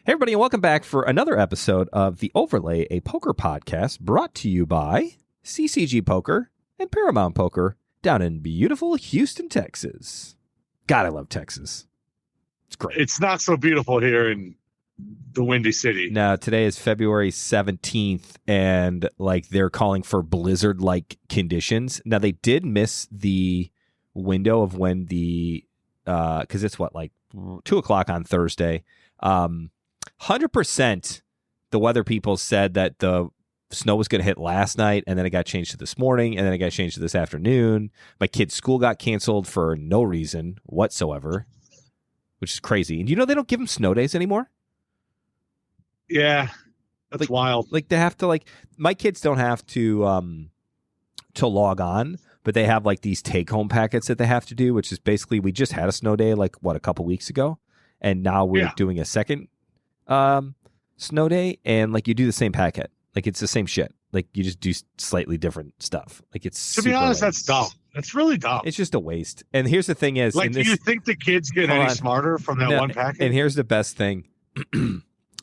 Hey, everybody, and welcome back for another episode of The Overlay, a poker podcast brought to you by CCG Poker and Paramount Poker down in beautiful Houston, Texas. God, I love Texas. It's great. It's not so beautiful here in the Windy City. No, today is February 17th, and they're calling for blizzard-like conditions. Now, they did miss the window of when because it's 2 o'clock on Thursday. 100% the weather people said that the snow was going to hit last night, and then it got changed to this morning, and then it got changed to this afternoon. My kid's school got canceled for no reason whatsoever, which is crazy. And they don't give them snow days anymore? Yeah, that's wild. They have to my kids don't have to log on, but they have these take-home packets that they have to do, which is basically we just had a snow day a couple weeks ago, and now we're doing a second snow day, and you do the same packet. It's the same shit. You just do slightly different stuff. It's to be honest, that's dumb. That's really dumb. It's just a waste. And here's the thing is, do you think the kids get any smarter from that one packet? And here's the best thing.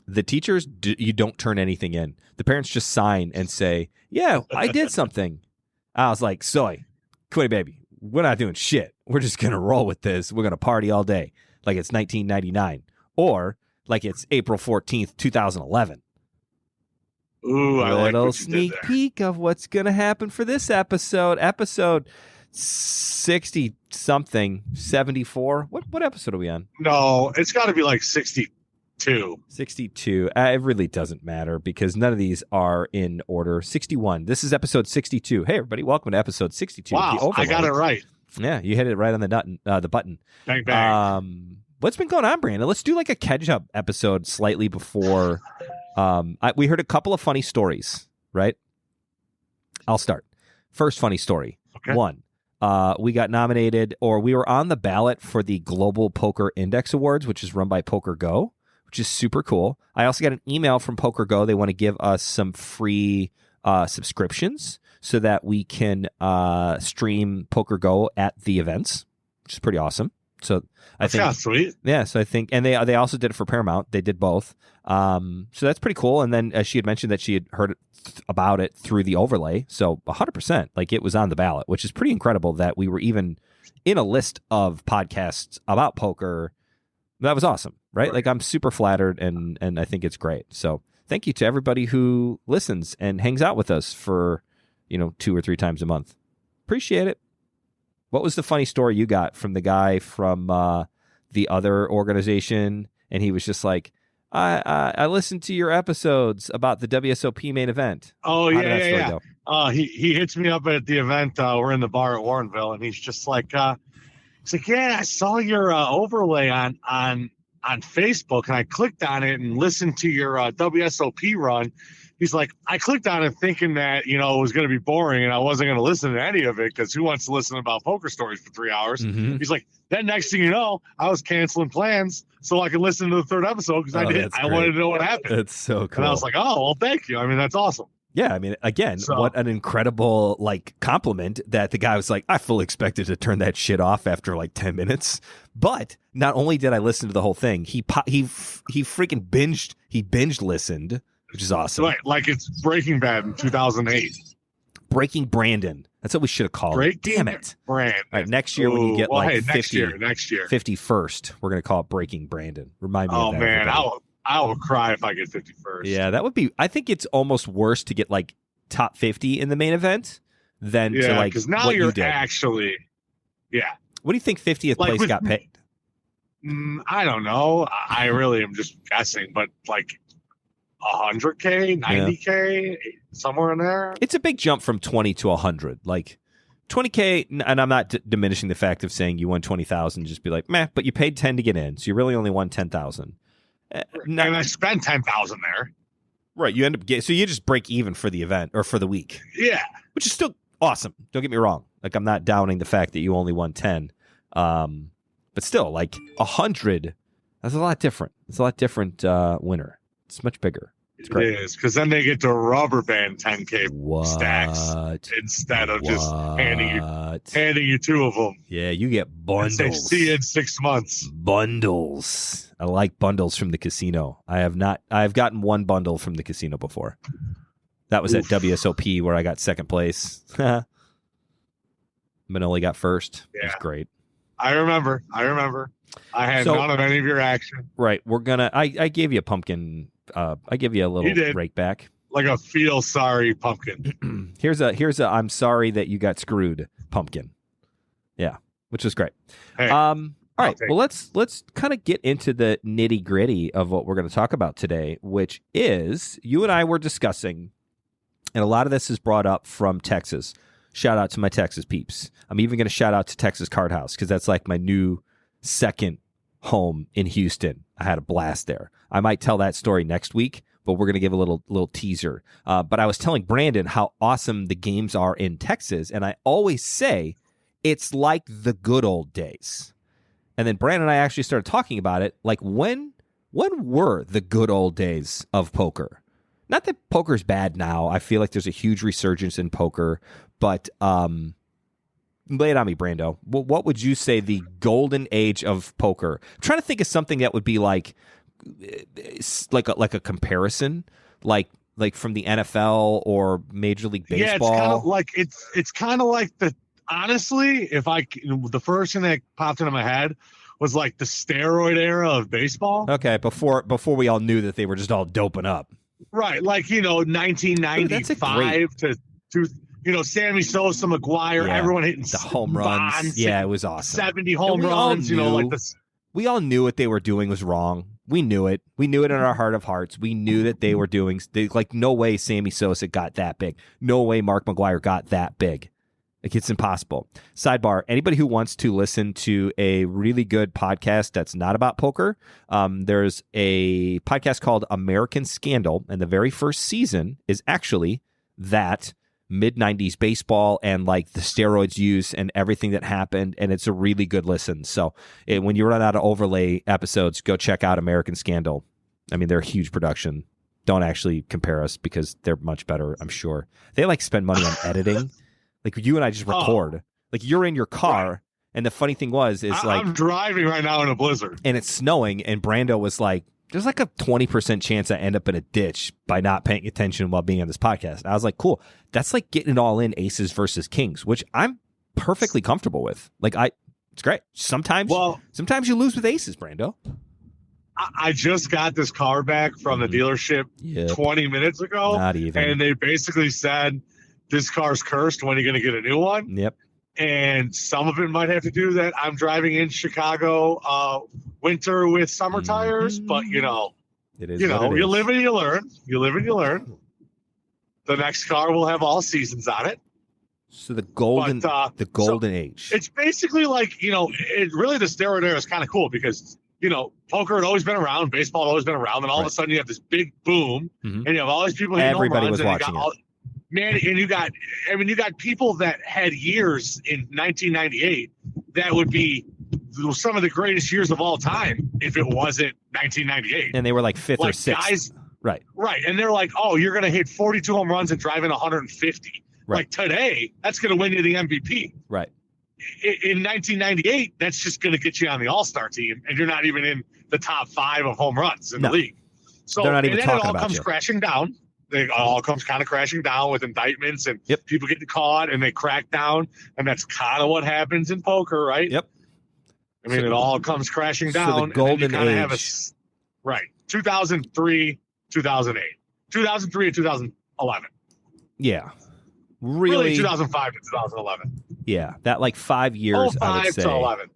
The teachers, you don't turn anything in. The parents just sign and say, yeah, I did something. I was like, soy, quitty baby, we're not doing shit. We're just going to roll with this. We're going to party all day like it's 1999 or like it's April 14th, 2011. Ooh, I like little sneak peek of what's going to happen for this episode. Episode 60-something, 74. What episode are we on? No, it's got to be 62. 62. It really doesn't matter because none of these are in order. 61. This is episode 62. Hey, everybody. Welcome to episode 62. Wow, I got it right. Yeah, you hit it right on the button. Bang, bang. What's been going on, Brandon? Let's do a catch-up episode slightly before. We heard a couple of funny stories, right? I'll start. First funny story. Okay. One, we got nominated, or we were on the ballot for the Global Poker Index Awards, which is run by Poker Go, which is super cool. I also got an email from Poker Go. They want to give us some free subscriptions so that we can stream Poker Go at the events, which is pretty awesome. So I think that's sweet. Yeah, so I think, and they also did it for Paramount. They did both. So that's pretty cool. And then she had mentioned that she had heard about it through the overlay. So 100%, it was on the ballot, which is pretty incredible that we were even in a list of podcasts about poker. That was awesome, right? I'm super flattered, and I think it's great. So thank you to everybody who listens and hangs out with us for 2 or 3 times a month. Appreciate it. What was the funny story you got from the guy from the other organization? And he was just like, I listened to your episodes about the WSOP main event. Oh, yeah. He hits me up at the event. We're in the bar at Warrenville, and he's just like, yeah, I saw your overlay on Facebook, and I clicked on it and listened to your WSOP run. He's like, I clicked on it thinking that, it was going to be boring and I wasn't going to listen to any of it because who wants to listen about poker stories for 3 hours? Mm-hmm. He's like, then next thing you know, I was canceling plans so I could listen to the third episode because I wanted to know what happened. That's so cool. And I was like, oh, well, thank you. I mean, that's awesome. Yeah, I mean, again, what an incredible compliment that the guy was like, I fully expected to turn that shit off after 10 minutes. But not only did I listen to the whole thing, he freaking binge listened, which is awesome. Right, like it's Breaking Bad in 2008. Breaking Brandon. That's what we should have called it. Damn it. Brandon. All right, next year when you get 50, next year. 51st, we're going to call it Breaking Brandon. Remind me of that. Oh, man, I will cry if I get 51st. Yeah, that would be, I think it's almost worse to get top 50 in the main event than to because now what you're you did. actually, What do you think 50th place got paid? I don't know. I really am just guessing, but 100K, 90K, somewhere in there. It's a big jump from 20 to 100. 20K, and I'm not diminishing the fact of saying you won 20,000, just be like, meh, but you paid 10 to get in, so you really only won 10,000. And I spent 10,000 there. Right, you end up so you just break even for the event or for the week. Yeah. Which is still awesome. Don't get me wrong. I'm not downing the fact that you only won 10. But still, 100, that's a lot different. It's a lot different winner. It's much bigger. It's great. It is, because then they get to rubber band 10K stacks What? instead of just handing you two of them. Yeah, you get bundles. Say, see you in 6 months. Bundles. I like bundles from the casino. I've gotten one bundle from the casino before. That was at WSOP where I got second place. Manoli got first. Yeah. It was great. I remember. I had none of any of your action. Right. I gave you a pumpkin. I give you a little rake back. Like a feel sorry pumpkin. here's a I'm sorry that you got screwed pumpkin. Yeah, which was great. Hey, all right. Well, let's kind of get into the nitty gritty of what we're going to talk about today, which is you and I were discussing, and a lot of this is brought up from Texas. Shout out to my Texas peeps. I'm even going to shout out to Texas Card House because that's like my new second home in Houston. I had a blast there. I might tell that story next week, but we're going to give a little teaser. But I was telling Brandon how awesome the games are in Texas, and I always say it's like the good old days. And then Brandon and I actually started talking about it. Like when were the good old days of poker? Not that poker's bad now. I feel like there's a huge resurgence in poker, but lay it on me, Brando. What would you say the golden age of poker? I'm trying to think of something that would be like a comparison, like from the NFL or Major League Baseball. Yeah, it's kind of like the. Honestly, the first thing that popped into my head was like the steroid era of baseball. Okay, before we all knew that they were just all doping up. Right, 1995 to Sammy Sosa, McGuire, everyone hitting the home runs. Yeah, it was awesome. 70 home runs. We all knew what they were doing was wrong. We knew it. We knew it in our heart of hearts. We knew that they were doing no way Sammy Sosa got that big. No way Mark McGuire got that big. Like, it's impossible. Sidebar, anybody who wants to listen to a really good podcast that's not about poker, there's a podcast called American Scandal, and the very first season is actually that mid-90s baseball and like the steroids use and everything that happened, and it's a really good listen. So when you run out of overlay episodes, go check out American Scandal. I mean, they're a huge production. Don't actually compare us because they're much better, I'm sure. They spend money on editing. Like you and I just record. Like you're in your car, right. And the funny thing I'm driving right now in a blizzard, and it's snowing. And Brando was like, "There's like a 20% chance I end up in a ditch by not paying attention while being on this podcast." And I was like, "Cool, that's like getting it all in aces versus kings, which I'm perfectly comfortable with. It's great. Sometimes you lose with aces, Brando." I just got this car back from the dealership 20 minutes ago, not even, and they basically said, this car's cursed. When are you going to get a new one? Yep. And some of it might have to do that I'm driving in Chicago winter with summer tires, but it is. You live and you learn. The next car will have all seasons on it. So the golden age. It's basically like really the steroid era is kind of cool because poker had always been around, baseball had always been around, and all of a sudden you have this big boom, and you have all these people hitting home runs. Everybody was watching it. Man, and you got people that had years in 1998 that would be some of the greatest years of all time if it wasn't 1998. And they were like fifth or sixth. Guys, right. And they're like, oh, you're going to hit 42 home runs and drive in 150. Right. Like today, that's going to win you the MVP. Right. In 1998, that's just going to get you on the All-Star team, and you're not even in the top 5 of home runs in the league. So they're not even talking about you. It all comes crashing down. It all comes kind of crashing down with indictments and people getting caught and they crack down. And that's kind of what happens in poker, right? Yep. I mean, it all comes crashing down. So the golden age. Right. 2003, 2008. 2003 and 2011. Yeah. Really 2005 to 2011. Yeah. That 5 years, I would say. 2005 to 11.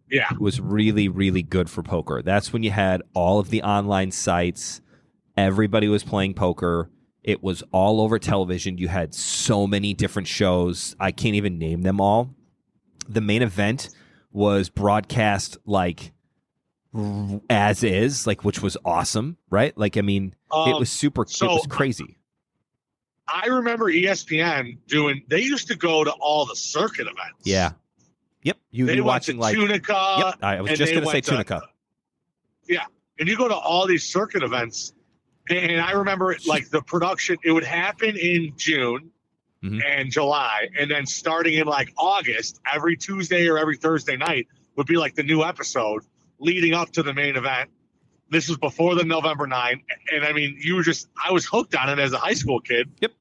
Yeah. Was really, really good for poker. That's when you had all of the online sites. Everybody was playing poker. It was all over television. You had so many different shows. I can't even name them all. The main event was broadcast as is, which was awesome, right? It was super. It was crazy. I remember ESPN they used to go to all the circuit events. Yeah. Yep. They watching Tunica. Yep. I was just going to say Tunica. Yeah. And you go to all these circuit events. And I remember like the production, it would happen in June and July. And then starting in like August, every Tuesday or every Thursday night would be like the new episode leading up to the main event. This was before the November 9. And I mean, I was hooked on it as a high school kid. Yep.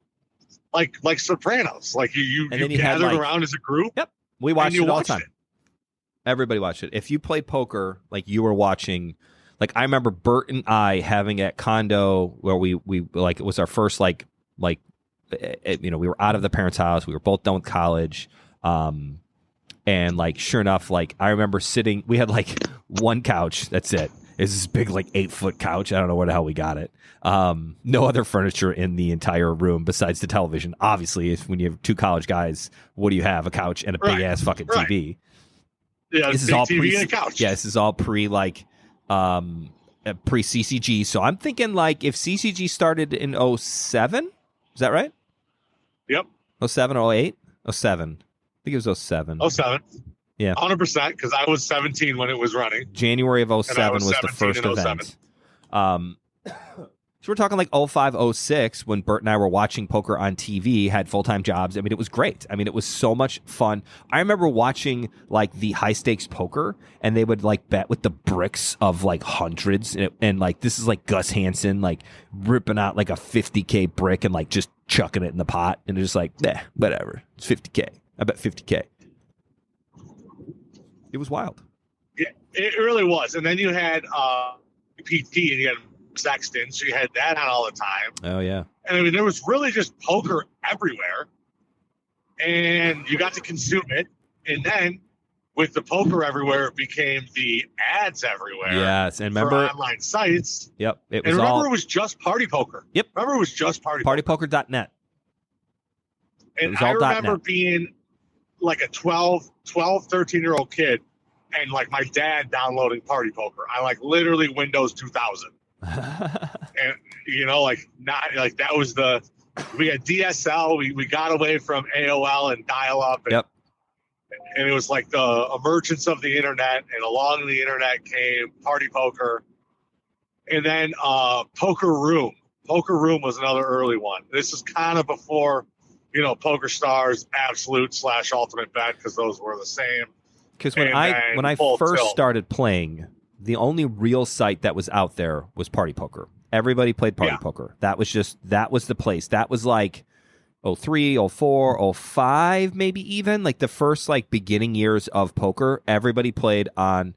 Like Sopranos. Like you gathered had, around as a group. Yep. We watched it all the time. It. Everybody watched it. If you played poker, like you were watching, like I remember Bert and I having at condo where we like it was our first like we were out of the parents' house. We were both done with college. And like sure enough, like I remember sitting, we had like one couch. That's it. It's this big like 8-foot couch. I don't know where the hell we got it. No other furniture in the entire room besides the television. Obviously, when you have two college guys, what do you have? A couch and a big ass fucking TV. Yeah, this is all TV and a couch. Yeah, this is all pre CCG. So I'm thinking like if CCG started in 07, is that right? Yep. 07 or 08? 07. I think it was 07. 07. Yeah. 100% because I was 17 when it was running. January of 07 was the first event. So we're talking like 05, 06 when Bert and I were watching poker on TV, had full-time jobs. I mean, it was great. I mean, it was so much fun. I remember watching like the high-stakes poker, and they would like bet with the bricks of like hundreds. And like this is like Gus Hansen like ripping out like a 50K brick and like just chucking it in the pot. And it's just like, whatever. It's 50K. I bet 50K. It was wild. Yeah, it really was. And then you had PT and you had Sexton, so you had that on all the time. Oh yeah. And I mean, there was really just poker everywhere, and you got to consume it. And then with the poker everywhere, it became the ads everywhere. Yes, and remember for online sites. Yep, it was just Party Poker. Yep, remember it was just partypoker.net. And I remember being like a 12, 13-year-old kid, and like my dad downloading Party Poker. I like literally Windows 2000. And like not like that was we had DSL, we got away from AOL and dial-up, and, and it was like the emergence of the internet, and along the internet came Party Poker, and then Poker Room was another early one. This is kind of before Poker Stars, Absolute / Ultimate Bet, because those were the same. Because when I first started playing, the only real site that was out there was Party Poker. Everybody played Party Poker. That was the place. That was like 03, 04, 05, maybe even. Like the first like beginning years of poker, everybody played on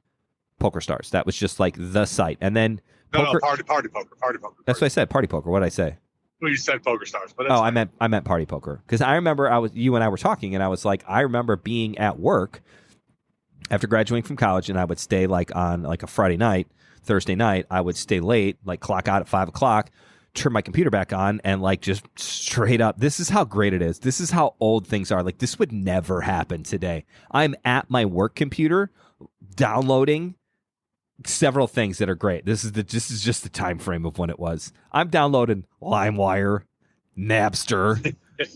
Poker Stars. That was just like the site. And then Party Poker. That's what I said, Party Poker. What did I say? Well, you said Poker Stars, but I meant Party Poker. Because I remember you and I were talking, and I was like, I remember being at work after graduating from college, and I would stay like on like a Friday night, Thursday night, I would stay late, like clock out at 5 o'clock, turn my computer back on, and like just straight up, this is how great it is. This is how old things are. Like this would never happen today. I'm at my work computer downloading several things that are great. This is just the time frame of when it was. I'm downloading LimeWire, Napster,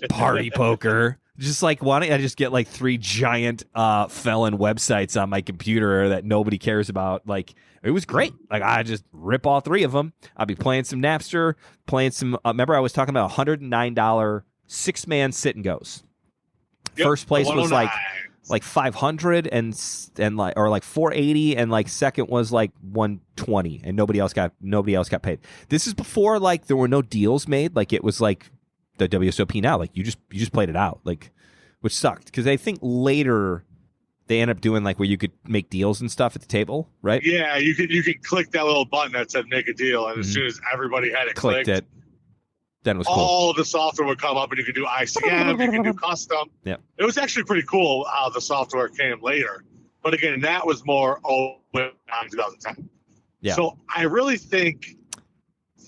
Party Poker. Just like, why don't I just get like 3 giant felon websites on my computer that nobody cares about? Like, it was great. Like, I just rip all 3 of them. I'd be playing some Napster, playing some. Remember, I was talking about $109 6-man sit and goes. Yep, first place was like 500 and like, or like 480, and like second was like 120, and nobody else got paid. This is before like there were no deals made. Like it was like the WSOP now, like you just played it out, like, which sucked because I think later they end up doing like where you could make deals and stuff at the table, right? Yeah, you could click that little button that said make a deal, and as soon as everybody had it clicked it, then it was cool. All the software would come up, and you could do ICM, you could do custom. Yeah, it was actually pretty cool how the software came later. But again, that was more 2010. Yeah. So I really think.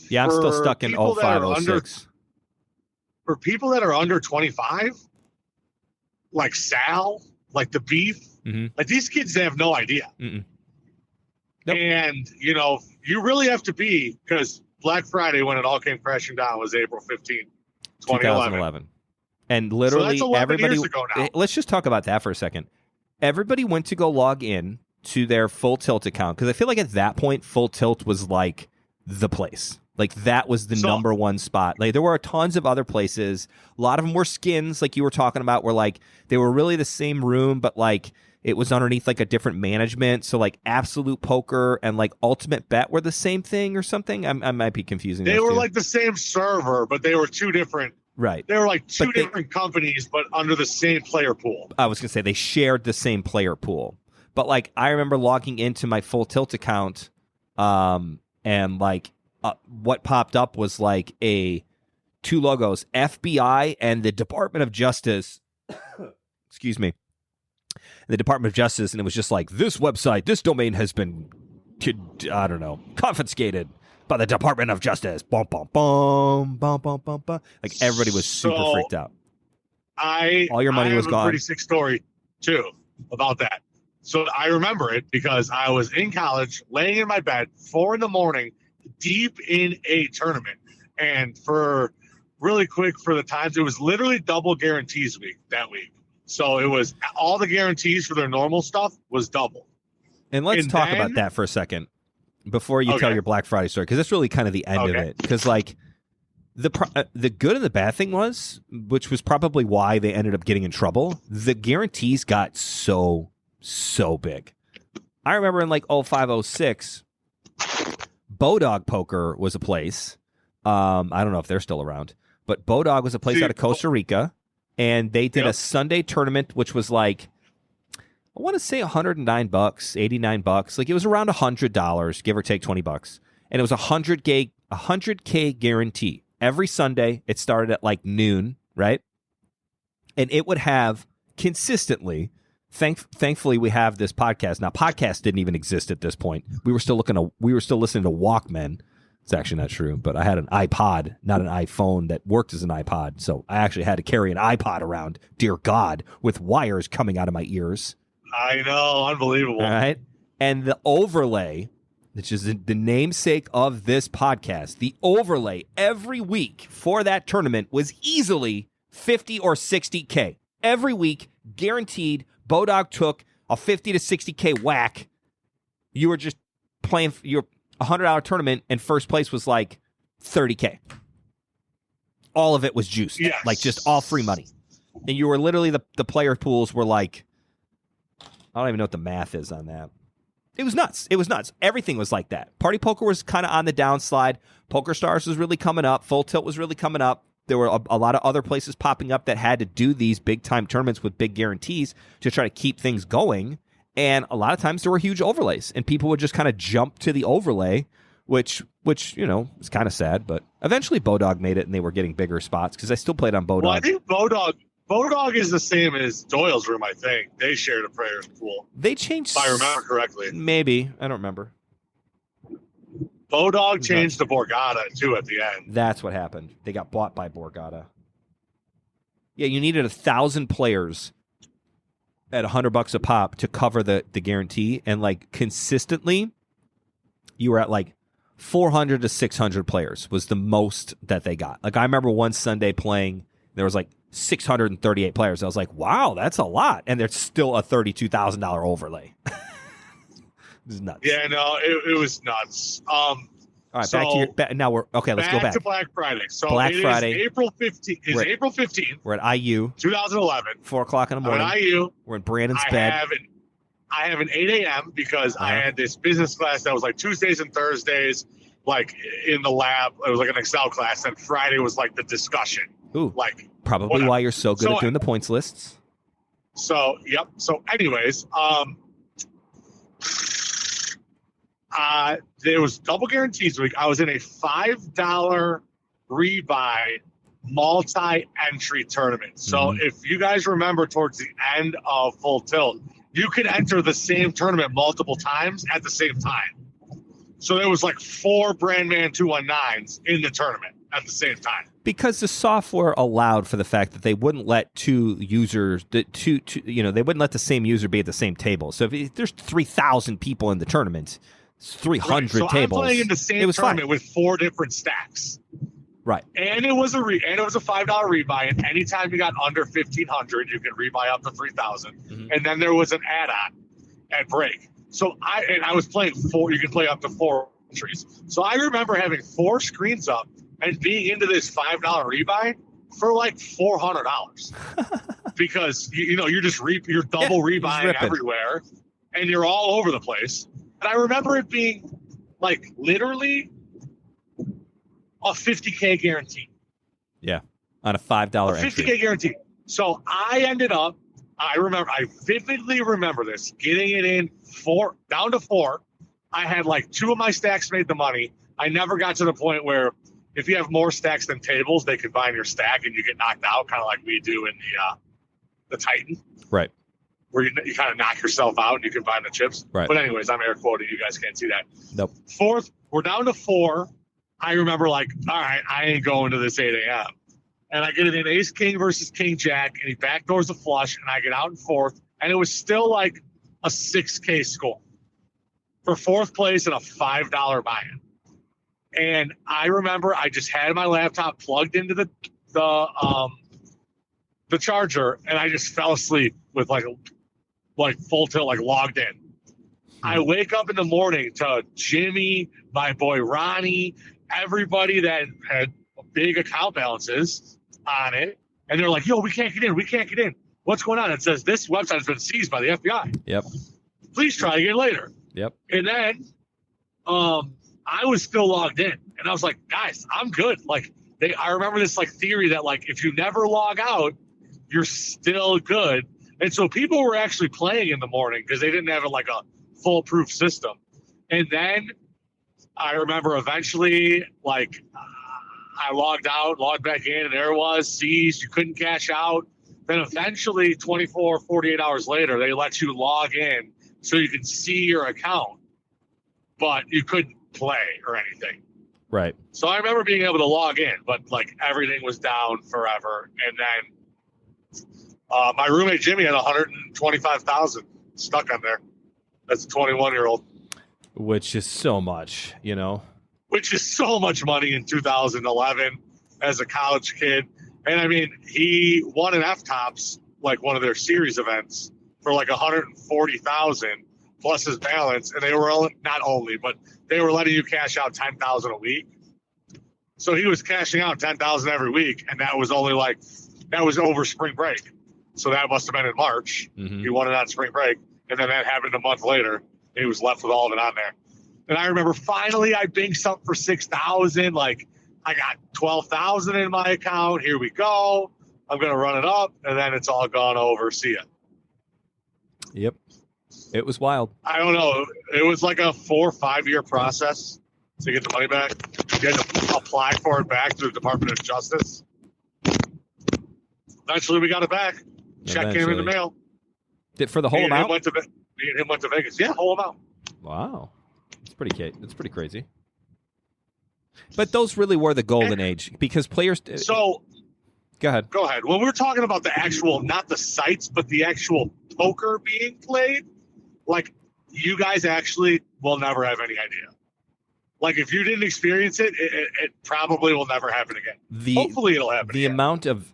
Yeah, I'm still stuck in 05, 06. For people that are under 25, like Sal, like the Beef, like these kids, they have no idea. Nope. And, you really have to be, because Black Friday, when it all came crashing down, was April 15, 2011. And literally so that's 11 everybody, years ago now. Let's just talk about that for a second. Everybody went to go log in to their Full Tilt account, because I feel like at that point, Full Tilt was like the place. Like that was the number one spot. Like there were tons of other places. A lot of them were skins, like you were talking about, where like they were really the same room, but like it was underneath like a different management. So like Absolute Poker and like Ultimate Bet were the same thing or something. I might be confusing. They were like the same server, but they were two different. Right. They were like two different companies, but under the same player pool. I was gonna say they shared the same player pool, but like I remember logging into my Full Tilt account, and like. What popped up was like two logos, FBI and the Department of Justice. Excuse me. The Department of Justice, and it was just like, this website, this domain has been, I don't know, confiscated by the Department of Justice. Bum, bum, bum, bum, bum, bum, bum. Like everybody was super freaked out. All your money was gone. I have a pretty sick story too about that. So I remember it because I was in college, laying in my bed, 4 a.m, deep in a tournament. And for really quick for the times, it was literally double guarantees week that week. So it was all the guarantees for their normal stuff was double. And let's talk about that for a second before you tell your Black Friday story, because that's really kind of the end of it. Because like the good and the bad thing was, which was probably why they ended up getting in trouble, the guarantees got so big. I remember in like 05, 06, Bodog Poker was a place. I don't know if they're still around, but Bodog was a place out of Costa Rica, and they did a Sunday tournament, which was like, I want to say $109, $89. Like it was around $100, give or take $20, and it was $100K guarantee every Sunday. It started at like noon, right? And it would have consistently. Thankfully, we have this podcast now. Podcasts didn't even exist at this point. We were still listening to Walkmen. It's actually not true, but I had an iPod, not an iPhone, that worked as an iPod. So I actually had to carry an iPod around, dear God, with wires coming out of my ears. I know, unbelievable. All right, and the overlay, which is the namesake of this podcast, the overlay every week for that tournament was easily 50 or 60K every week, guaranteed. Bodog took a 50 to 60K whack. You were just playing your $100 tournament, and first place was like 30K. All of it was juiced, like just all free money. And you were literally the player pools were like, I don't even know what the math is on that. It was nuts. It was nuts. Everything was like that. Party Poker was kind of on the downslide. Poker Stars was really coming up. Full Tilt was really coming up. There were a lot of other places popping up that had to do these big-time tournaments with big guarantees to try to keep things going. And a lot of times there were huge overlays, and people would just kind of jump to the overlay, which you know, is kind of sad. But eventually Bodog made it, and they were getting bigger spots because I still played on Bodog. Well, I think Bodog is the same as Doyle's Room, I think. They shared a player's pool. They changed... If I remember correctly. Maybe. I don't remember. Bodog changed to Borgata, too, at the end. That's what happened. They got bought by Borgata. Yeah, you needed 1,000 players at $100 a pop to cover the guarantee, and like consistently, you were at like 400 to 600 players was the most that they got. Like I remember one Sunday playing, there was like 638 players. I was like, wow, that's a lot, and there's still a $32,000 overlay. It was nuts. Yeah, no, it was nuts. All right, so now we're okay. Let's go back to Black Friday. So Black Friday, April 15th. Is April 15th. We're at IU, 2011, 4:00 in the morning. I'm at IU. We're in Brandon's bed. I have an 8 a.m. because I had this business class that was like Tuesdays and Thursdays, like in the lab. It was like an Excel class, and Friday was like the discussion. Ooh, like probably whatever. Why you're so good at doing the points lists. So yep. So anyways, there was double guarantees week. I was in a $5 rebuy multi-entry tournament. So if you guys remember towards the end of Full Tilt, you could enter the same tournament multiple times at the same time. So there was like 4 Brandman 219s in the tournament at the same time. Because the software allowed for the fact that they wouldn't let two users, they wouldn't let the same user be at the same table. So if there's 3,000 people in the tournament, it's 300 so tables. I'm playing in the same tournament with 4 different stacks. Right. And it was a $5 rebuy, and anytime you got under 1,500, you could rebuy up to 3,000. And then there was an add-on at break. So I was playing 4. You can play up to 4 entries. So I remember having 4 screens up and being into this $5 rebuy for like $400 because you're just you're double rebuying everywhere and you're all over the place. And I remember it being like literally a $50K guarantee. Yeah, on a $5 entry. $50K guarantee. So I ended up, I vividly remember this, getting it in down to 4. I had like 2 of my stacks made the money. I never got to the point where if you have more stacks than tables, they combine your stack and you get knocked out, kind of like we do in the Titan. Right. Where you kind of knock yourself out and you combine the chips. Right. But anyways, I'm air quoting. You guys can't see that. Nope. 4th, we're down to 4. I remember like, all right, I ain't going to this 8 a.m. And I get it in Ace King versus King Jack, and he backdoors a flush, and I get out in 4th, and it was still like a 6K score for 4th place and a $5 buy-in. And I remember I just had my laptop plugged into the charger, and I just fell asleep with like full tilt, like logged in. I wake up in the morning to Jimmy, my boy Ronnie, everybody that had big account balances on it, and they're like, "Yo, we can't get in. We can't get in. What's going on?" It says this website has been seized by the FBI. Yep. Please try again later. Yep. And then, I was still logged in, and I was like, "Guys, I'm good." Like I remember this like theory that like if you never log out, you're still good. And so people were actually playing in the morning because they didn't have like a foolproof system. And then I remember eventually like I logged out, logged back in, and there it was seized. You couldn't cash out. Then eventually 24, 48 hours later, they let you log in so you could see your account, but you couldn't play or anything. Right. So I remember being able to log in, but like everything was down forever. And then my roommate Jimmy had 125,000 stuck on there. That's a 21-year-old. Which is so much, Which is so much money in 2011 as a college kid. And I mean, he won an F-Tops, like one of their series events, for like 140,000 plus his balance. And they were but they were letting you cash out 10,000 a week. So he was cashing out 10,000 every week. And that was over spring break. So that must have been in March. Mm-hmm. He won it on spring break. And then that happened a month later. And he was left with all of it on there. And I remember finally I binged something for 6,000. Like I got 12,000 in my account. Here we go. I'm going to run it up. And then it's all gone over. See ya. Yep. It was wild. I don't know. It was like a 4 or 5 year process to get the money back. You had to apply for it back to the Department of Justice. Eventually we got it back. Check came in the mail. For the whole amount? Me and him went to Vegas. Yeah, whole amount. Wow. It's pretty crazy. But those really were the golden age because players. So, go ahead. When we're talking about the actual, not the sites, but the actual poker being played, like you guys actually will never have any idea. Like if you didn't experience it, it probably will never happen again. Hopefully it'll happen. The amount of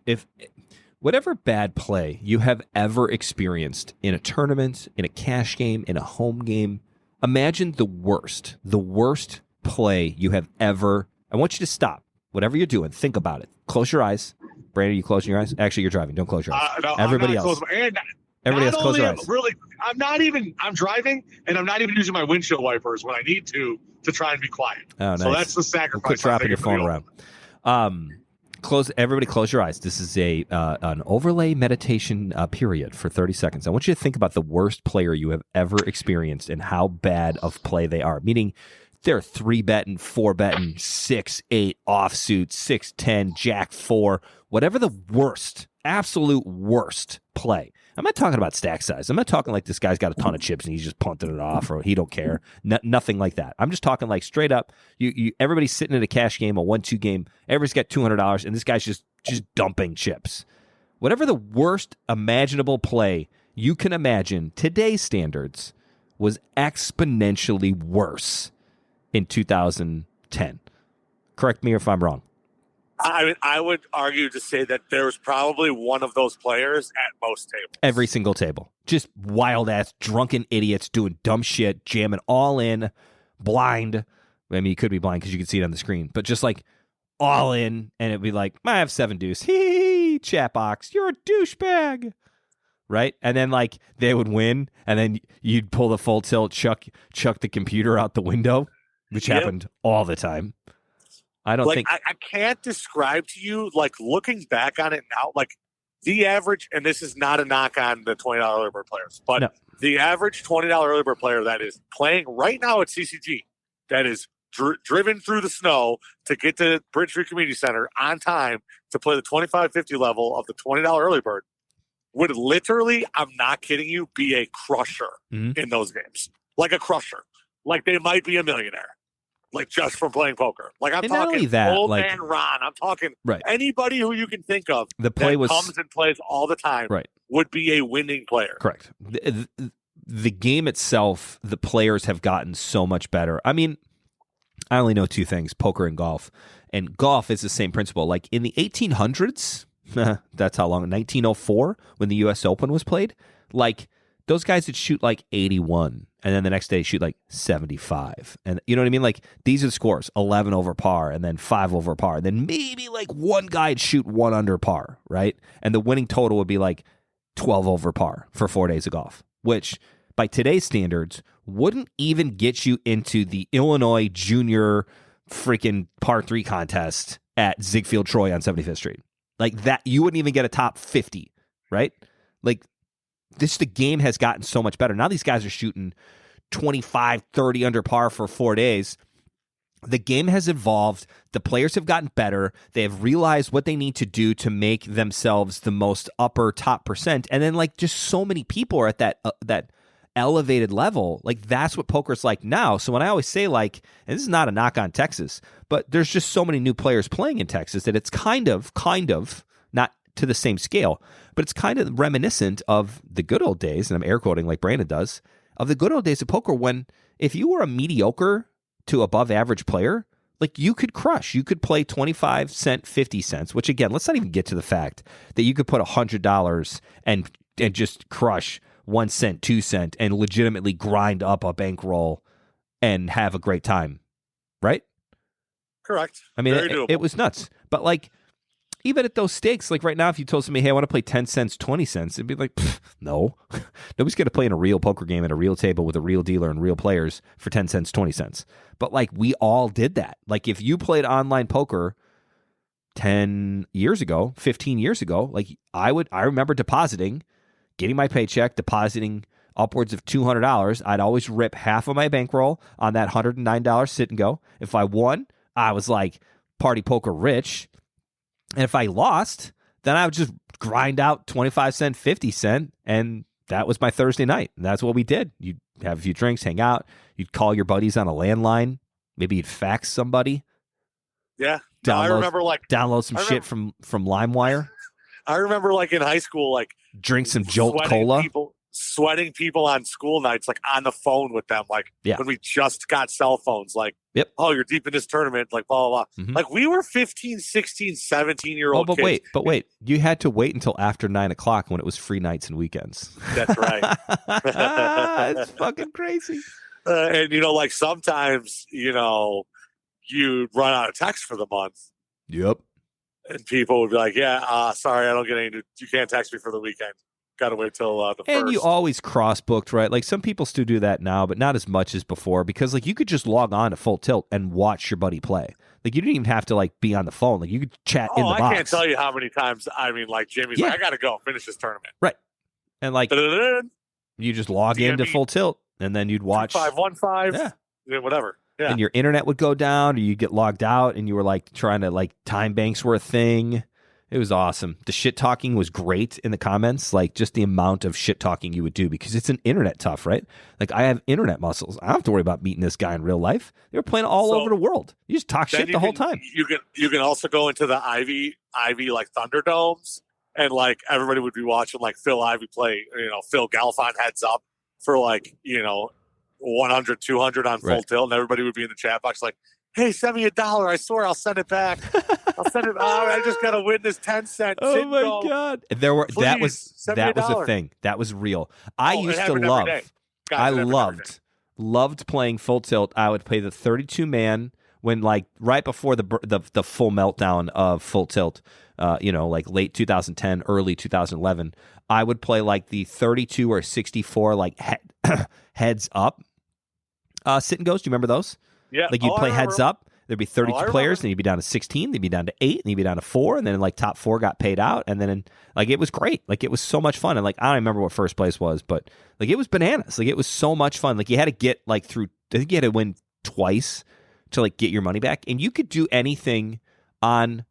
whatever bad play you have ever experienced in a tournament, in a cash game, in a home game, imagine the worst play you have ever. I want you to stop whatever you're doing. Think about it. Close your eyes. Brandon, you closing your eyes? Actually, you're driving. Don't close your eyes. No, everybody else. Everybody else, close your eyes. Really, I'm driving, and I'm not even using my windshield wipers when I need to try and be quiet. Oh, nice. So that's the sacrifice. Quit dropping your phone around. Everybody close your eyes. This is an overlay meditation period for 30 seconds. I want you to think about the worst player you have ever experienced and how bad of play they are. Meaning they're 3-betting, 4-betting, 6-8 offsuit, 6-10, jack 4, whatever the worst, absolute worst play. I'm not talking about stack size. I'm not talking like this guy's got a ton of chips and he's just punting it off or he don't care. Nothing like that. I'm just talking like straight up. Everybody's sitting in a cash game, a 1-2 game. Everybody's got $200 and this guy's just dumping chips. Whatever the worst imaginable play you can imagine, today's standards was exponentially worse in 2010. Correct me if I'm wrong. I would argue to say that there's probably one of those players at most tables. Every single table. Just wild-ass, drunken idiots doing dumb shit, jamming all in, blind, I mean, you could be blind because you could see it on the screen, but just like all in, and it'd be like, I have 7 deuce. Hee, chat box, you're a douchebag. Right? And then like they would win, and then you'd pull the full tilt, chuck the computer out the window, which happened all the time. I don't think I can't describe to you, like, looking back on it now, like the average, and this is not a knock on the $20 early bird players, but the average $20 early bird player that is playing right now at CCG, that is driven through the snow to get to Bridgeview Community Center on time to play the 25-50 level of the $20 early bird, would literally, I'm not kidding you, be a crusher in those games. Like a crusher. Like they might be a millionaire. Like just from playing poker. Like I'm talking old man Ron. I'm talking anybody who you can think of the play that was, comes and plays all the time would be a winning player. Correct. The game itself, the players have gotten so much better. I mean, I only know 2 things, poker and golf. And golf is the same principle. Like in the 1800s, that's how long, 1904, when the U.S. Open was played, like those guys would shoot like 81, and then the next day shoot like 75. And you know what I mean? Like these are the scores, 11 over par, and then 5 over par. And then maybe like one guy would shoot 1 under par, right? And the winning total would be like 12 over par for 4 days of golf, which by today's standards wouldn't even get you into the Illinois junior freaking par 3 contest at Ziegfeld Troy on 75th Street. Like that, you wouldn't even get a top 50, right? Like the game has gotten so much better. Now these guys are shooting 25, 30 under par for 4 days. The game has evolved. The players have gotten better. They have realized what they need to do to make themselves the most upper top percent. And then like just so many people are at that elevated level. Like that's what poker's like now. So when I always say like, and this is not a knock on Texas, but there's just so many new players playing in Texas that it's kind of not to the same scale, but it's kind of reminiscent of the good old days, and I'm air quoting like Brandon does, of the good old days of poker when if you were a mediocre to above average player, like you could crush. You could play 25 cent, 50 cents, which again, let's not even get to the fact that you could put $100 and just crush 1 cent, 2 cent, and legitimately grind up a bankroll and have a great time, right? Correct. I mean, it was nuts. But like, even at those stakes, like right now, if you told somebody, hey, I want to play 10 cents, 20 cents, it'd be like, no. Nobody's going to play in a real poker game at a real table with a real dealer and real players for 10 cents, 20 cents. But like, we all did that. Like, if you played online poker 10 years ago, 15 years ago, like I remember depositing, getting my paycheck, depositing upwards of $200. I'd always rip half of my bankroll on that $109 sit and go. If I won, I was like party poker rich. And if I lost, then I would just grind out 25 cent, 50 cent. And that was my Thursday night. And that's what we did. You'd have a few drinks, hang out. You'd call your buddies on a landline. Maybe you'd fax somebody. Yeah. I remember download some shit from LimeWire. I remember like in high school, like drink some Jolt Cola. Sweating people on school nights, like on the phone with them, like when we just got cell phones, like, oh, you're deep in this tournament, like blah, blah, blah. Like we were 15, 16, 17-year-old kids. But wait. You had to wait until after 9 o'clock when it was free nights and weekends. That's right. It's fucking crazy. And, you know, like sometimes, you know, you'd run out of text for the month. Yep. And people would be like, sorry, I don't get any, you can't text me for the weekend. Got to wait till the first. And you always cross-booked, right? Like some people still do that now, but not as much as before because like you could just log on to Full Tilt and watch your buddy play. Like you didn't even have to like be on the phone. Like you could chat in the box. I can't tell you how many times, I mean, like Jimmy's like, I got to go finish this tournament. Right. And like you just log into Full Tilt and then you'd watch 515, whatever. Yeah. And your internet would go down or you get logged out and you were like trying to like time banks were a thing. It was awesome. The shit talking was great in the comments, like just the amount of shit talking you would do because it's an internet tough, right? Like I have internet muscles. I don't have to worry about meeting this guy in real life. They were playing all over the world. You just talk shit the whole time. You can also go into the Ivy like Thunderdomes and like everybody would be watching like Phil Ivey play, you know, Phil Galfond heads up for like, you know, 100, 200 on Full Tilt and everybody would be in the chat box like, hey, send me $1. I swear I'll send it back. I'll send it. I just got to win this 10 cent. Oh my God. That was a thing. That was real. I loved loved playing full tilt. I would play the 32 man when like right before the full meltdown of full tilt. Like late 2010, early 2011. I would play like the 32 or 64 like heads up sit and goes. Do you remember those? Yeah. Like you'd play heads up. There'd be 32 players, and you'd be down to 16, then you'd be down to 8, and you'd be down to 4, and then like top 4 got paid out, and then like it was great. Like it was so much fun, and like I don't remember what first place was, but like it was bananas. Like it was so much fun. Like you had to get like through. I think you had to win twice to like get your money back, and you could do anything on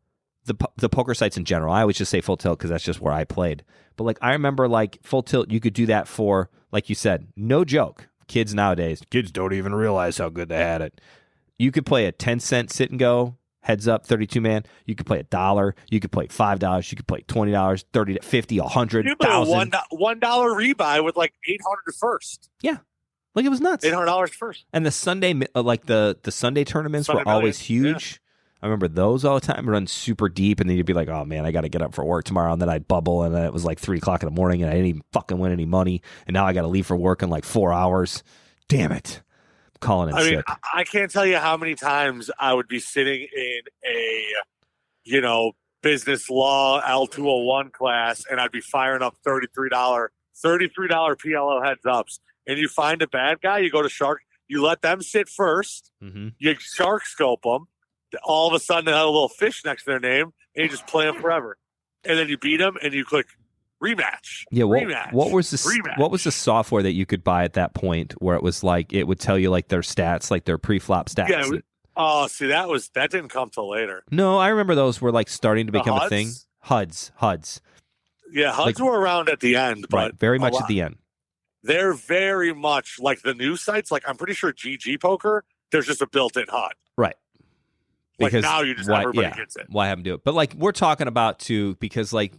the poker sites in general. I always just say full tilt because that's just where I played. But like I remember like full tilt, you could do that for, like you said, no joke. Kids nowadays, kids don't even realize how good they had it. You could play a 10-cent sit and go, heads up, 32 man. You could play $1. You could play $5. You could play $20, 30 to 50, 100, you play a $1,000. $1 rebuy with like 800 first. Yeah, like it was nuts. $800 first. And the Sunday, like the Sunday tournaments were always huge. Yeah. I remember those all the time. Run super deep, and then you'd be like, "Oh man, I got to get up for work tomorrow." And then I'd bubble, and then it was like 3:00 in the morning, and I didn't even fucking win any money. And now I got to leave for work in like 4 hours. Damn it. Calling it sick. I can't tell you how many times I would be sitting in a, business law L201 class, and I'd be firing up $33 PLO heads ups. And you find a bad guy, you go to shark, you let them sit first, you shark scope them. All of a sudden, they have a little fish next to their name, and you just play them forever. And then you beat them, and you click rematch. Yeah, rematch. What was the software that you could buy at that point where it was like it would tell you like their stats, like their pre-flop stats? Yeah. See, that didn't come till later. No, I remember those were like starting to become a thing. HUDs. Yeah, HUDs were around at the end, but right, very much at the end. They're very much like the new sites. Like I'm pretty sure GG Poker, there's just a built-in HUD. Right. Like because now you just everybody gets it. Why have them do it? But like we're talking about too, because like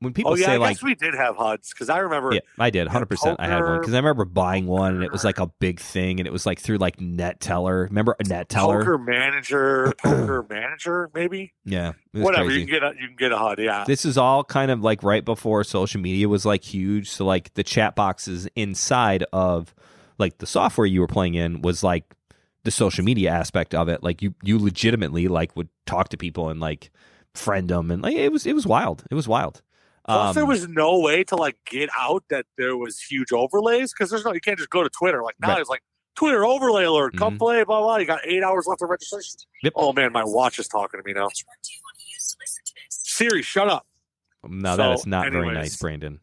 when people say I guess we did have HUDs because I remember. Yeah, I did 100%. I had one because I remember buying one and it was like a big thing and it was like through like NetTeller. Remember a NetTeller? Poker Manager, maybe. Yeah, whatever. Crazy. You can get a HUD. Yeah. This is all kind of like right before social media was like huge. So like the chat boxes inside of like the software you were playing in was like the social media aspect of it. Like you legitimately like would talk to people and like friend them and like it was wild. It was wild. Plus, there was no way to like get out that there was huge overlays because you can't just go to Twitter. Like now, It's like Twitter overlay alert, come play, blah blah. You got 8 hours left of registration. Yep. Oh man, my watch is talking to me now. Siri, shut up. No, that is not very nice, Brandon.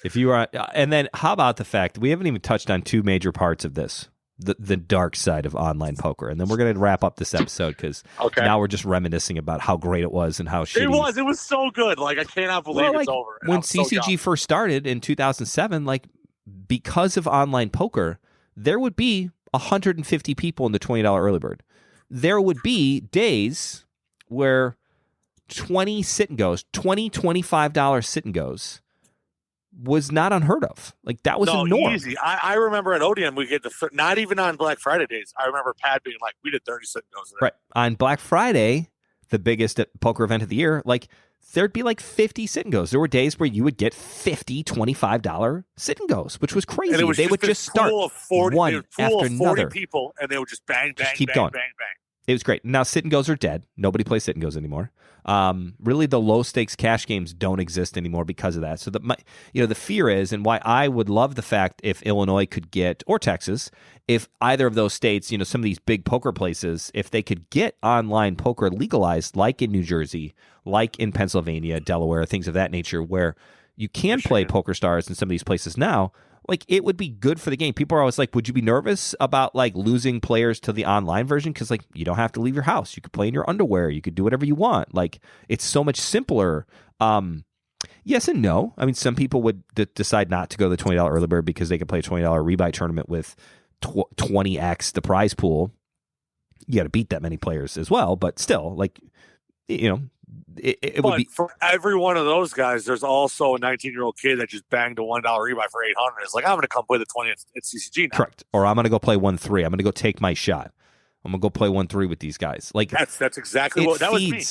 If you are, and then how about the fact we haven't even touched on two major parts of this. The dark side of online poker, and then we're going to wrap up this episode because now we're just reminiscing about how great it was and how shitty it was so good. Like I cannot believe it's over. When CCG first started in 2007, like because of online poker, there would be 150 people in the $20 early bird. There would be days where 20 sit and goes, $25 sit and goes was not unheard of. Like that was a norm. Easy. I remember at ODM we get not even on Black Friday days. I remember Pat being like, we did 30 sit and goes today. Right. On Black Friday, the biggest poker event of the year, like there'd be like 50 sit and goes. There were days where you would get $50, $25 sit and goes, which was crazy. And they would just start 40, one after another. People, and they would just bang, bang, keep bang, going. bang, bang. It was great. Now sit and goes are dead. Nobody plays sit and goes anymore. Really, the low stakes cash games don't exist anymore because of that. So the fear is, and why I would love the fact if Illinois could get, or Texas, if either of those states, some of these big poker places, if they could get online poker legalized, like in New Jersey, like in Pennsylvania, Delaware, things of that nature, where you can play Poker Stars in some of these places now. Like it would be good for the game. People are always like, would you be nervous about like losing players to the online version? Because like you don't have to leave your house. You could play in your underwear. You could do whatever you want. Like it's so much simpler. Yes and no. I mean, some people would decide not to go to the $20 early bird because they could play a $20 rebuy tournament with 20x the prize pool. You got to beat that many players as well. But still, like, it would be for every one of those guys. There's also a 19-year-old kid that just banged a $1 rebuy for 800. It's like I'm going to come play the 20 at CCG now. Correct. Or I'm going to go play 1-3. I'm going to go take my shot. I'm going to go play 1-3 with these guys. Like that's exactly what that was me.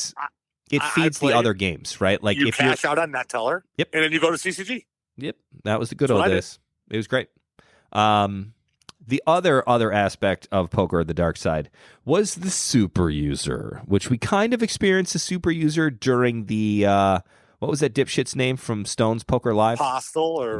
It feeds the other games, right? Like you if cash out on NetTeller, yep, and then you go to CCG. Yep, that was the good old days. It was great. The other aspect of poker, the dark side, was the super user, which we kind of experienced a super user during the what was that dipshit's name from Stone's Poker Live?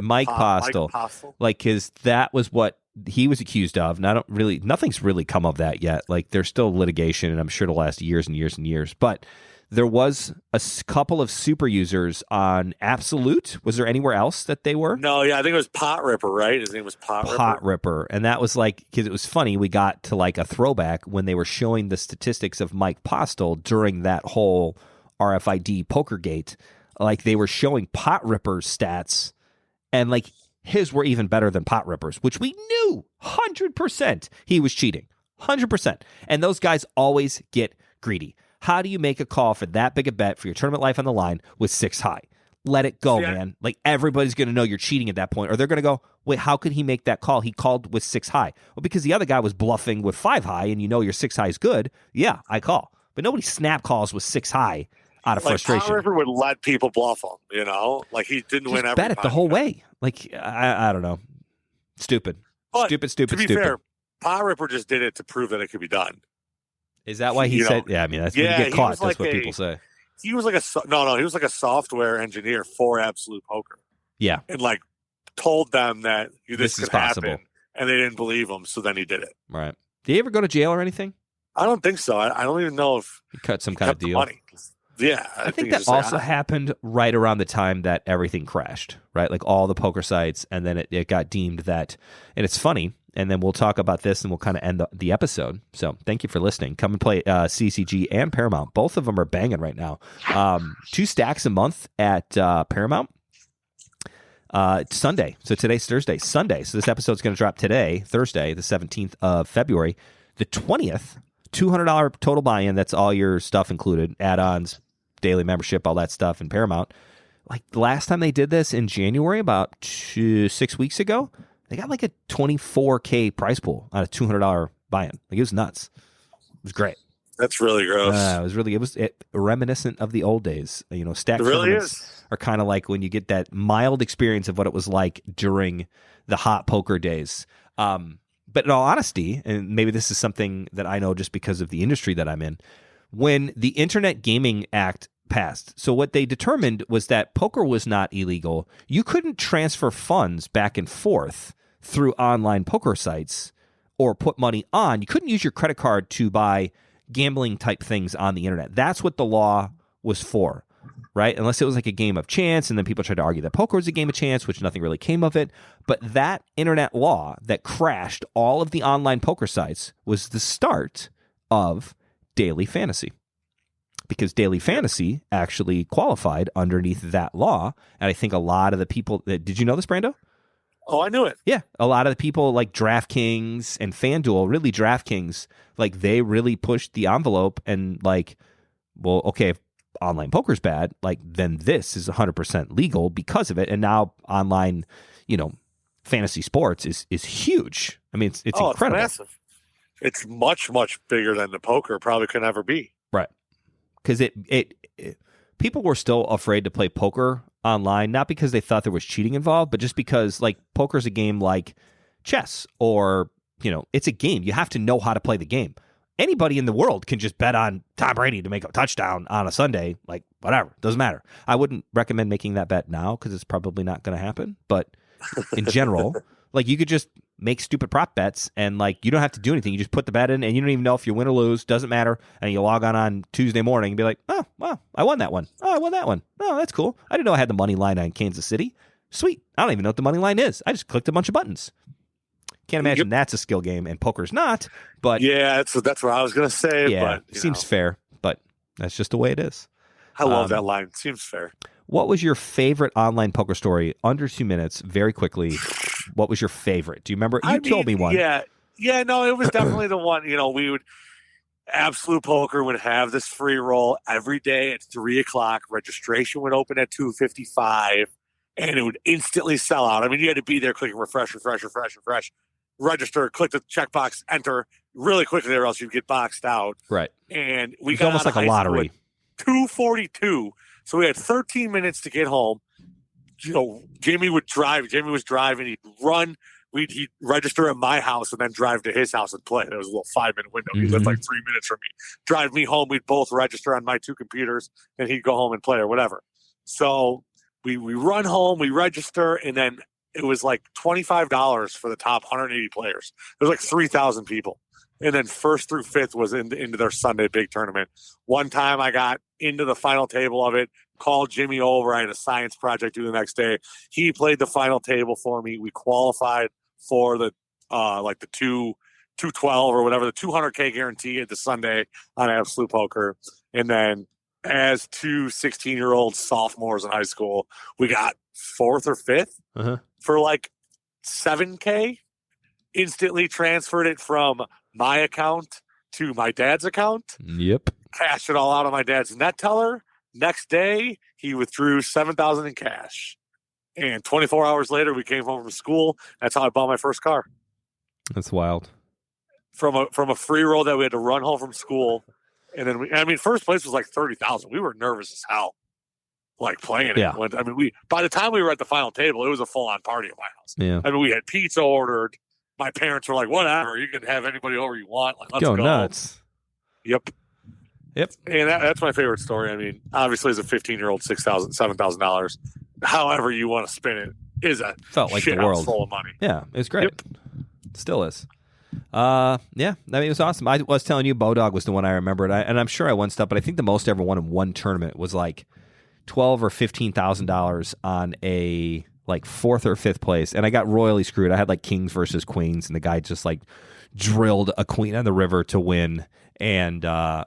Mike Postle. Like, because that was what he was accused of. And nothing's really come of that yet. Like, there's still litigation, and I'm sure it'll last years and years and years. But there was a couple of super users on Absolute. Was there anywhere else that they were? No, yeah, I think it was Pot Ripper, right? His name was Pot Ripper. And that was like, because it was funny, we got to like a throwback when they were showing the statistics of Mike Postle during that whole RFID Pokergate. Like, they were showing Pot Ripper's stats, and like his were even better than Pot Ripper's, which we knew 100% he was cheating. 100%. And those guys always get greedy. How do you make a call for that big a bet for your tournament life on the line with 6 high? Let it go, man. Like, everybody's going to know you're cheating at that point, or they're going to go, wait, how could he make that call? He called with 6 high. Well, because the other guy was bluffing with 5 high, and you know your 6 high is good. Yeah, I call. But nobody snap calls with 6 high out of frustration. Pot Ripper would let people bluff him, you know? Like, he didn't win every bet it the whole way. Like, I don't know. Stupid. But stupid. To be fair, Pot Ripper just did it to prove that it could be done. Is that why he said? Yeah, I mean, that's when you get caught. That's what people say. He was like he was like a software engineer for Absolute Poker. Yeah, and like told them that this could is possible, happen, and they didn't believe him. So then he did it. Right? Did he ever go to jail or anything? I don't think so. I don't even know if he cut some kind of deal. Money. Yeah, I think that also happened right around the time that everything crashed. Right, like all the poker sites, and then it got deemed that. And it's funny. And then we'll talk about this, and we'll kind of end the episode. So thank you for listening. Come and play CCG and Paramount. Both of them are banging right now. 2 stacks a month at Paramount. Sunday. So today's Thursday. Sunday. So this episode's going to drop today, Thursday, the 17th of February. The 20th, $200 total buy-in. That's all your stuff included. Add-ons, daily membership, all that stuff in Paramount. Like the last time they did this in January, about 6 weeks ago, they got like a $24K prize pool on a $200 buy-in. Like, it was nuts. It was great. That's really gross. It was reminiscent of the old days. You know, stack tournaments are kind of like when you get that mild experience of what it was like during the hot poker days. But in all honesty, and maybe this is something that I know just because of the industry that I'm in, when the Internet Gaming Act passed. So what they determined was that poker was not illegal. You couldn't transfer funds back and forth through online poker sites or put money on. You couldn't use your credit card to buy gambling type things on the internet. That's what the law was for, right? Unless it was like a game of chance, and then people tried to argue that poker was a game of chance, which nothing really came of it. But that internet law that crashed all of the online poker sites was the start of daily fantasy. Because daily fantasy actually qualified underneath that law. And I think a lot of the people... Did you know this, Brando? Oh, I knew it. Yeah. A lot of the people like DraftKings and FanDuel, really DraftKings, like they really pushed the envelope and like, well, okay, if online poker's bad, like then this is 100% legal because of it. And now online, fantasy sports is huge. I mean, it's incredible. It's massive. It's much, much bigger than the poker probably could ever be. Right. Because people were still afraid to play poker online, not because they thought there was cheating involved, but just because like poker is a game like chess, or it's a game. You have to know how to play the game. Anybody in the world can just bet on Tom Brady to make a touchdown on a Sunday, like whatever, doesn't matter. I wouldn't recommend making that bet now because it's probably not going to happen. But in general, like you could just make stupid prop bets and like you don't have to do anything. You just put the bet in and you don't even know if you win or lose. Doesn't matter. And you log on Tuesday morning and be like, oh, wow, I won that one. Oh, I won that one. Oh, that's cool. I didn't know I had the money line on Kansas City. Sweet. I don't even know what the money line is. I just clicked a bunch of buttons. Can't imagine that's a skill game and poker's not. But yeah, that's what I was going to say. Yeah, but, seems fair, but that's just the way it is. I love that line. Seems fair. What was your favorite online poker story? Under 2 minutes, very quickly. What was your favorite? Do you remember? You told me one. Yeah, no, it was definitely the one. We would Absolute Poker would have this free roll every day at 3:00. Registration would open at 2:55, and it would instantly sell out. I mean, you had to be there clicking refresh, register, click the checkbox, enter really quickly, or else you'd get boxed out. Right. And we got almost like a lottery. 2:42. So we had 13 minutes to get home. Jamie would drive. Jamie was driving. He'd run he'd register at my house and then drive to his house and play. There was a little 5-minute window. He lived like 3 minutes from me. Drive me home. We'd both register on my 2 computers, and he'd go home and play or whatever. So we run home, we register, and then it was like $25 for the top 180 players. There was like 3,000 people. And then first through fifth was into their Sunday big tournament. One time I got into the final table of it, called Jimmy over. I had a science project due the next day. He played the final table for me. We qualified for the the 212 or whatever, the 200K guarantee at the Sunday on Absolute Poker. And then as two 16-year-old sophomores in high school, we got fourth or fifth for like 7K. Instantly transferred it from my account to my dad's account. Yep. Cashed it all out on my dad's net teller. Next day, he withdrew $7,000 in cash. And 24 hours later, we came home from school. That's how I bought my first car. That's wild. From a free roll that we had to run home from school. And then first place was like 30,000. We were nervous as hell, like playing it. By the time we were at the final table, it was a full-on party at my house. Yeah. We had pizza ordered. My parents were like, whatever, you can have anybody over you want. Like, let's go. Nuts. Yep. And that's my favorite story. Obviously, as a 15-year-old, $6,000, $7,000, however you want to spin it, felt like the world full of money. Yeah, it was great. Yep. Still is. It was awesome. I was telling you, Bodog was the one I remembered, and I'm sure I won stuff, but I think the most I ever won in one tournament was like $12,000 or $15,000 on a like fourth or fifth place, and I got royally screwed. I had like kings versus queens, and the guy just like drilled a queen on the river to win, and that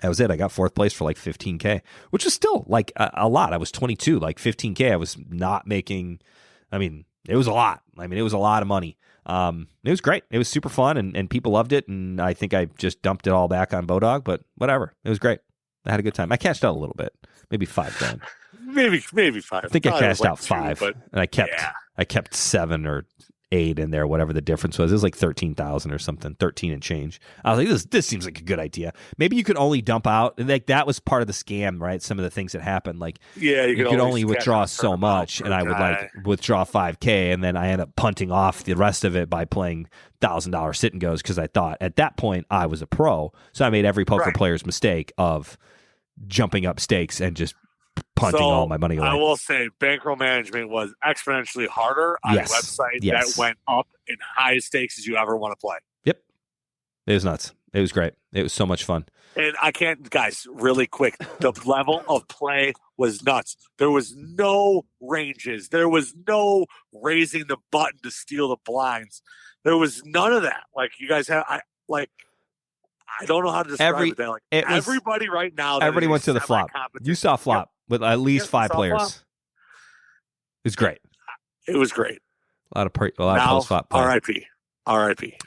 was it. I got fourth place for like $15K, which is still like a lot. I was 22, like $15K. I was not making. It was a lot. It was a lot of money. It was great. It was super fun, and people loved it. And I think I just dumped it all back on Bodog, but whatever. It was great. I had a good time. I cashed out a little bit, maybe $5,000. Maybe $5. I think I cashed out $5, and I kept 7 or 8 in there, whatever the difference was. It was like 13,000 or something, 13 and change. I was like, this seems like a good idea. Maybe you could only dump out, and like that was part of the scam, right? Some of the things that happened, like you could only withdraw so much, and I would like withdraw 5K, and then I end up punting off the rest of it by playing $1,000 sit and goes because I thought at that point I was a pro, so I made every poker player's mistake of jumping up stakes and just punting all my money away. I will say bankroll management was exponentially harder on a website that went up in high stakes as you ever want to play. Yep. It was nuts. It was great. It was so much fun. And I can't, guys, really quick, the level of play was nuts. There was no ranges. There was no raising the button to steal the blinds. There was none of that. Like you guys have, I don't know how to describe it. Like everybody right now. Everybody went to the flop. You saw flop with at least 5 players. Flop. It was great. It was great. A lot of post flop. R.I.P.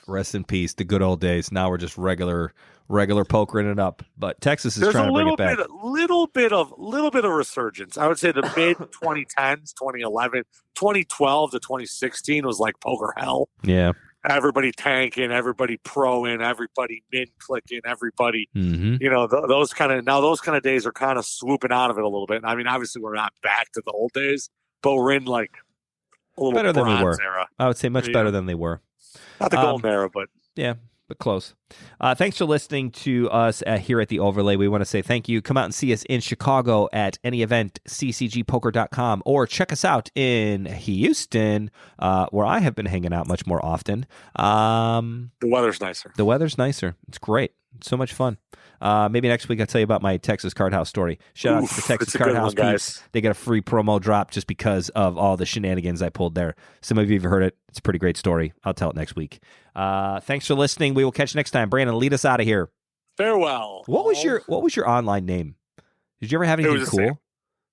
Rest in peace. The good old days. Now we're just regular pokering it up. But Texas is trying to bring it back. A little bit of resurgence. I would say the mid 2010s, 2011, 2012 to 2016 was like poker hell. Yeah. Everybody tanking, everybody proing, everybody min clicking, everybody. Those kind of days are kind of swooping out of it a little bit. Obviously we're not back to the old days, but we're in like a little better than we were. Era. I would say much better than they were. Not the golden era, but yeah. But close. Thanks for listening to us here at The Overlay. We want to say thank you. Come out and see us in Chicago at any event, ccgpoker.com, or check us out in Houston, where I have been hanging out much more often. The weather's nicer. It's great. It's so much fun. Maybe next week I'll tell you about my Texas Card House story. Shout out to the Texas Card House guys. They got a free promo drop just because of all the shenanigans I pulled there. Some of you have heard it. It's a pretty great story. I'll tell it next week. Thanks for listening. We will catch you next time. Brandon, lead us out of here. Farewell. What was your online name? Did you ever have anything cool?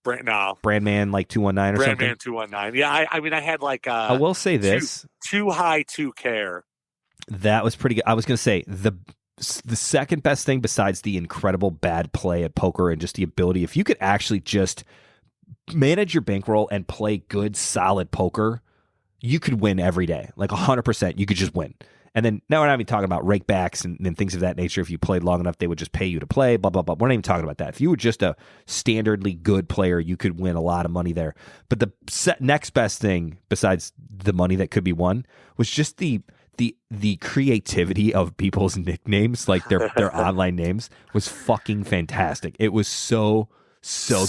Brandman like 219 or something? Brandman 219. Yeah, I had like I will say this. Too high to care. That was pretty good. I was going to say the second best thing besides the incredible bad play at poker and just the ability, if you could actually just manage your bankroll and play good, solid poker, you could win every day. Like 100%, you could just win. And then now we're not even talking about rakebacks and things of that nature. If you played long enough, they would just pay you to play, blah, blah, blah. We're not even talking about that. If you were just a standardly good player, you could win a lot of money there. But the next best thing besides the money that could be won was just the creativity of people's nicknames, like their online names, was fucking fantastic. It was so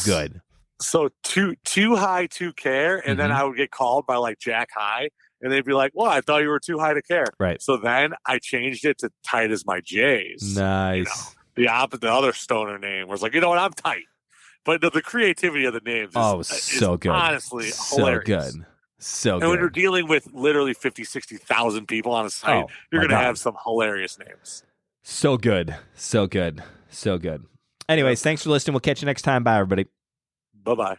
good. So too high to care, and then I would get called by like Jack High. And they'd be like, well, I thought you were too high to care. Right. So then I changed it to tight as my J's. Nice. The other stoner name was like, you know what, I'm tight. But the creativity of the names is so good. Honestly, so hilarious. Good. So and good. when you're dealing with literally 50, 60,000 people on a site, you're going to have some hilarious names. So good. So good. So good. Anyways, thanks for listening. We'll catch you next time. Bye, everybody. Bye-bye.